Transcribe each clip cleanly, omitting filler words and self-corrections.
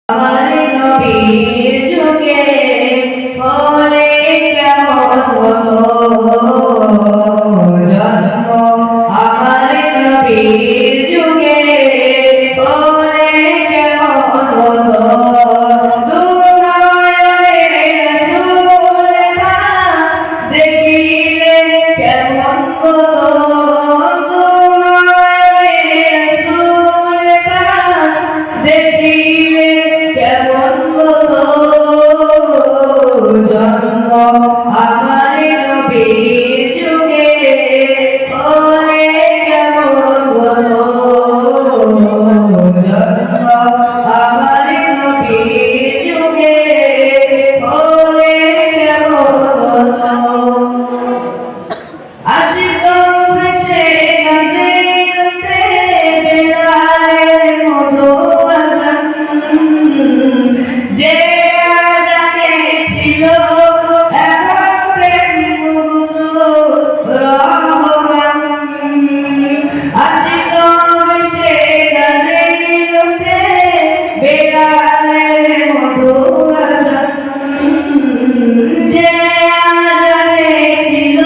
আমার নবীর যুগে হলে কেমন হতো জন্ম। আমার নবীর যুগে হলে কেমন হতো দুনয়নে রাসূল পাক দেখিলে কেমন হতো দুনয়নে রাসূল পাক দেখিলে কেমন হতো জন্ম। আমার নবীর যুগে হলে কেমন হতো জন্ম। আমার নবীর যুগে হলে কেমন হতো আশিক ভেসে গাজীতে বেলায়ের মতো আজান যে আজানে ছিল এখন প্রেম মুগ্ধ রহমান। আশিক ভেসে গাজীতে বেলায়ের মতো আজান যে আজানে ছিল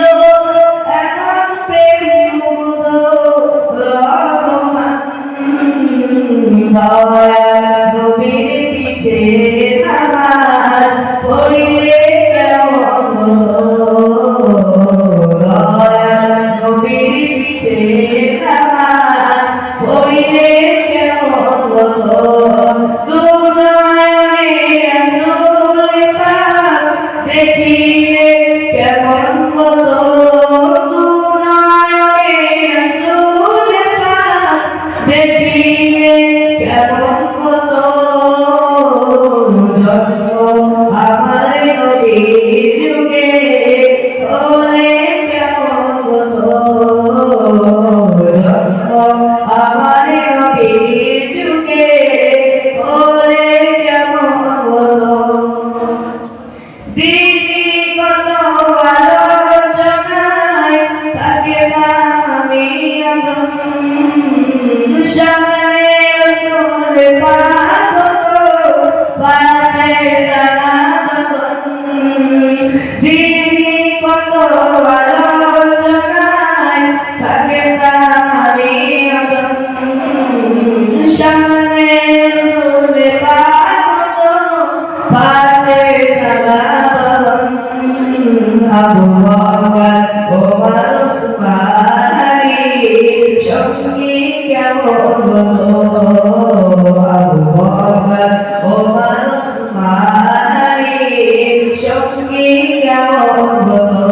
এখন প্রেম মুগ্ধ রহমান। নবীর পিছে নামাজ পড়িলে কেমন হতো নবীর পিছে নামাজ পড়িলে কেমন হতো দুনয়নে রাসূল পাক দেখিলে কেমন হতো দুনয়নে রাসূল পাক দেখিলে কেমন হতো জন্ম। আমার নবীর যুগে হলে কেমন হতো জন্ম। আমার নবীর যুগে হলে কেমন হতো দিনগত আলোচনায় থাকে না আমি আদম সামনে রাসূল পাক হতো পাশে সালাত দিনগত আলোচনায় থাকে না আমি আদম সামনে রাসূল পাক হতো পাশে সালাত আবু বকর ওমর উসমান আলী সঙ্গী কেমন হতো আবু বকর ওমর উসমান আলী সঙ্গী কেমন হতো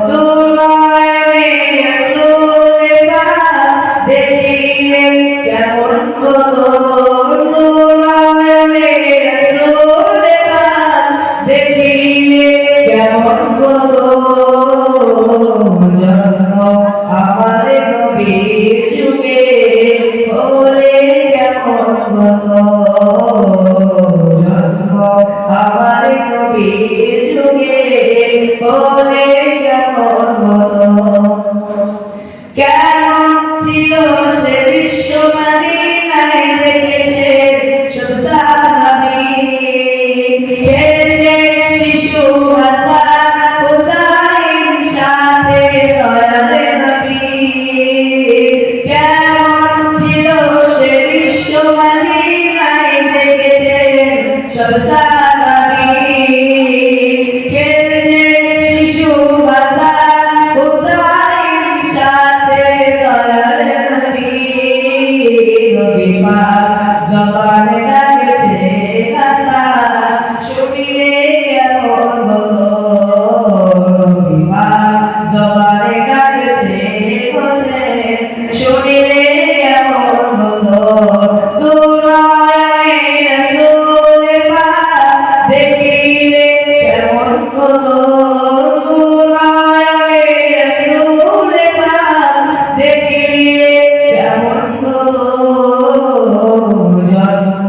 দুনয়নে রাসূল পাক দেখিলে কেমন হতো দুনয়নে রাসূল পাক দেখিলে কেমন হতো জন্ম। আমার নবীর যুগে হলে কেমন হতো জন্ম। আমার নবীর যুগে হলে কেমন হতো কেমন ছিল সে দৃশ্য মদিনায় দেখেছে সব সাহাবী খেলেছে শিশু হাসান হুসাইন সাথে দয়াল নবী কেমন ছিল সে দৃশ্য মদিনায় দেখেছে সব সাহাবী খেলেছে শিশু হাসান হুসাইন সাথে দয়াল নবী নবী পাক জবানে ডাকেছে হাসান শুনিলে কেমন হতো নবী পাক জবানে ডাকেছে হোসেন শুনিলে কেমন হতো দুনয়নে রাসূল পাক দেখিলে কেমন হতো দুনয়নে রাসূল পাক দেখিলে কেমন হতো জন্ম।